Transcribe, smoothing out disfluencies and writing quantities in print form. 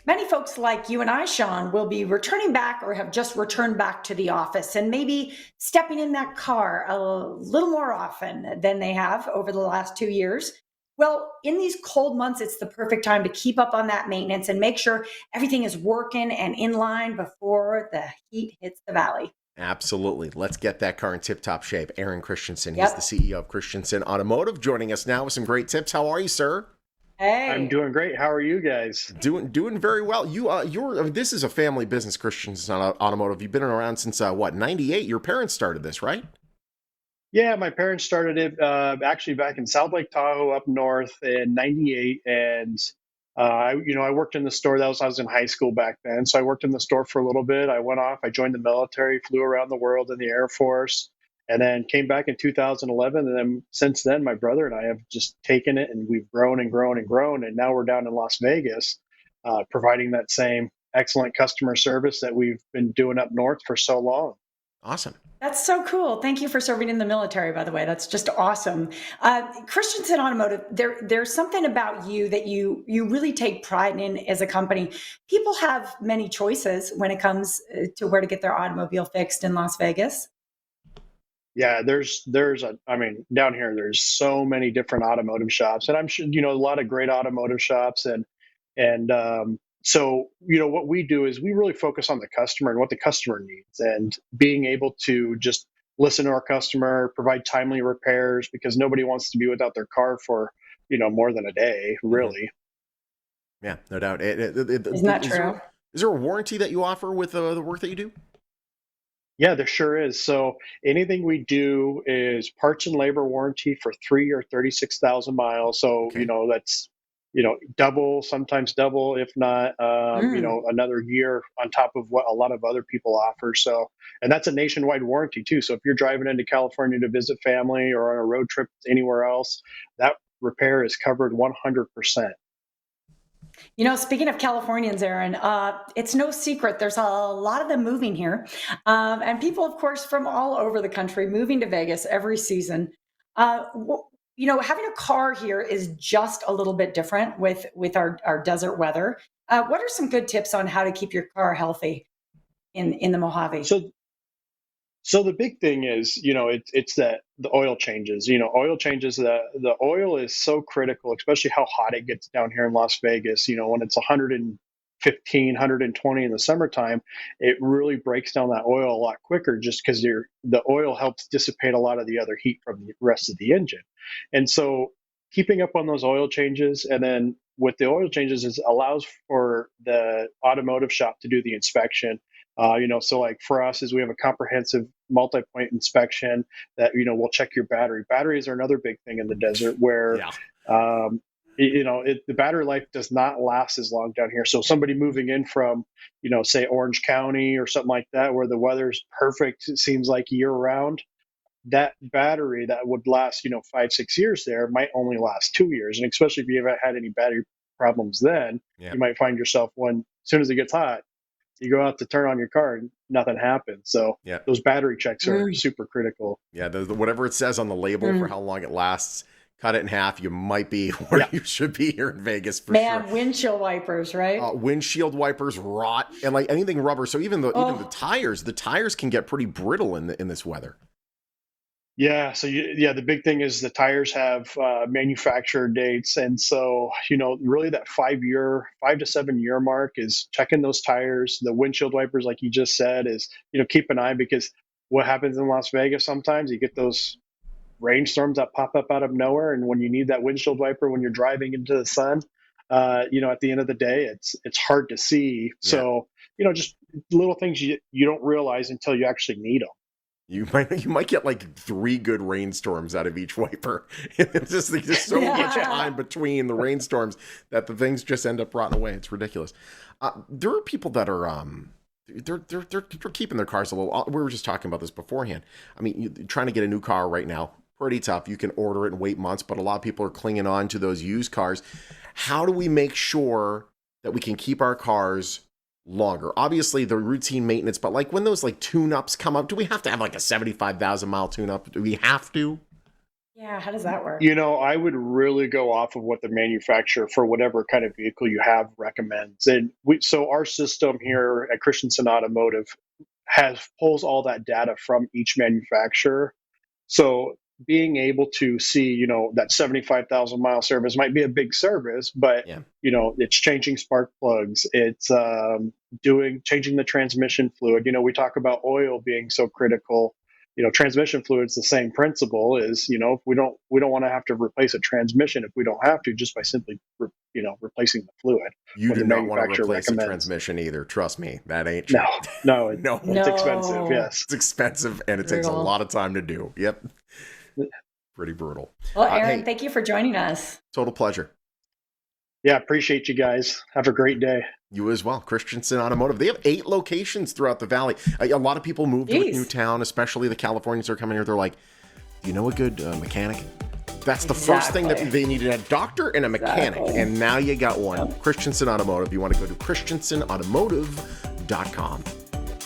Many folks like you and I, Sean, will be returning back or have just returned back to the office and maybe stepping in that car a little more often than they have over the last 2 years. Well, in these cold months, it's the perfect time to keep up on that maintenance and make sure everything is working and in line before the heat hits the valley. Absolutely. Let's get that car in tip-top shape. Aaron Christensen, he's the Yep. CEO of Christensen Automotive, joining us now with some great tips. How are you, sir? I'm Hey. doing great. How are you guys? Doing very well. This is a family business, Christensen Automotive. You've been around since what, 98? Your parents started this, right? Yeah, my parents started it actually back in South Lake Tahoe up north in '98, and I worked in the store. I was in high school back then, so I worked in the store for a little bit. I went off. I joined the military, flew around the world in the Air Force, and then came back in 2011. And then since then, my brother and I have just taken it, and we've grown and grown and grown, and now we're down in Las Vegas, providing that same excellent customer service that we've been doing up north for so long. Awesome. That's so cool. Thank you for serving in the military, by the way. That's just awesome. Christensen Automotive, there's something about you that you really take pride in as a company. People have many choices when it comes to where to get their automobile fixed in Las Vegas. Yeah, I mean, down here there's so many different automotive shops, and I'm sure a lot of great automotive shops, and so what we do is we really focus on the customer and what the customer needs, and being able to just listen to our customer, provide timely repairs because nobody wants to be without their car for more than a day, Hmm. really. Yeah, no doubt. Isn't that Is true? there a warranty that you offer with the work that you do? Yeah, there sure is. So anything we do is parts and labor warranty for 3 or 36,000 miles. So, Okay. that's, double, sometimes double, if not, Mm. another year on top of what a lot of other people offer. So, and that's a nationwide warranty too. So if you're driving into California to visit family or on a road trip anywhere else, that repair is covered 100%. Speaking of Californians, Aaron, it's no secret there's a lot of them moving here, and people, of course, from all over the country moving to Vegas every season. Having a car here is just a little bit different with our desert weather. What are some good tips on how to keep your car healthy in the Mojave? So So the big thing is, it's that the oil changes. Oil changes. The oil is so critical, especially how hot it gets down here in Las Vegas. When it's 115, 120 in the summertime, it really breaks down that oil a lot quicker, just because the oil helps dissipate a lot of the other heat from the rest of the engine. And so, keeping up on those oil changes, and then with the oil changes, is allows for the automotive shop to do the inspection. So like for us is we have a comprehensive multi-point inspection that will check your battery. Batteries are another big thing in the desert where Yeah. um, the battery life does not last as long down here. So somebody moving in from say Orange County or something like that where the weather's perfect, it seems like year round, that battery that would last 5-6 years there might only last 2 years. And especially if you haven't had any battery problems, then Yeah. you might find yourself, when as soon as it gets hot, you go out to turn on your car and nothing happens. So Yeah. those battery checks are Mm, super critical. Yeah. Whatever it says on the label for mm. how long it lasts, cut it in half. You might be where Yeah. you should be here in Vegas for sure. Man, windshield wipers, right? Windshield wipers rot and like anything rubber. So even Oh, the tires can get pretty brittle in this weather. Yeah. So yeah, the big thing is the tires have manufacturer dates. And so, really that 5 year, 5 to 7 year mark is checking those tires. The windshield wipers, like you just said, is, keep an eye, because what happens in Las Vegas, sometimes you get those rainstorms that pop up out of nowhere, and when you need that windshield wiper when you're driving into the sun, at the end of the day, it's hard to see. Yeah. So just little things you don't realize until you actually need them. You might get like 3 good rainstorms out of each wiper. It's just like, there's so much yeah. time between the rainstorms that the things just end up rotting away. It's ridiculous. There are people that are they're keeping their cars a little. We were just talking about this beforehand. I mean, trying to get a new car right now, pretty tough. You can order it and wait months, but a lot of people are clinging on to those used cars. How do we make sure that we can keep our cars longer? Obviously, the routine maintenance, but like when those like tune-ups come up, do we have to have like a 75,000 mile tune-up? Do we have to? Yeah, how does that work? You know, I would really go off of what the manufacturer for whatever kind of vehicle you have recommends. And so our system here at Christensen Automotive has pulls all that data from each manufacturer. So being able to see, that 75,000 mile service might be a big service, but Yeah. it's changing spark plugs. It's changing the transmission fluid. We talk about oil being so critical. Transmission fluid's the same principle. Is if we don't want to have to replace a transmission if we don't have to, just by simply replacing the fluid You when do the not want to manufacturer replace a recommends. transmission either. Trust me, that ain't No, cheap. no, No, it's expensive. No. Yes. it's expensive and it takes a Brutal. lot of time to do. Yep. Pretty brutal. Well, Aaron, Hey, thank you for joining us. total pleasure. Yeah, appreciate you guys. Have a great day. You as well. Christensen Automotive. They have 8 locations throughout the valley. A lot of people move to Jeez. Newtown, especially the Californians are coming here. They're like, "Do you know a good mechanic?" That's the first thing that Exactly. they needed, a doctor and a mechanic. Exactly. And now you got one. Yep. Christensen Automotive. You want to go to christensenautomotive.com.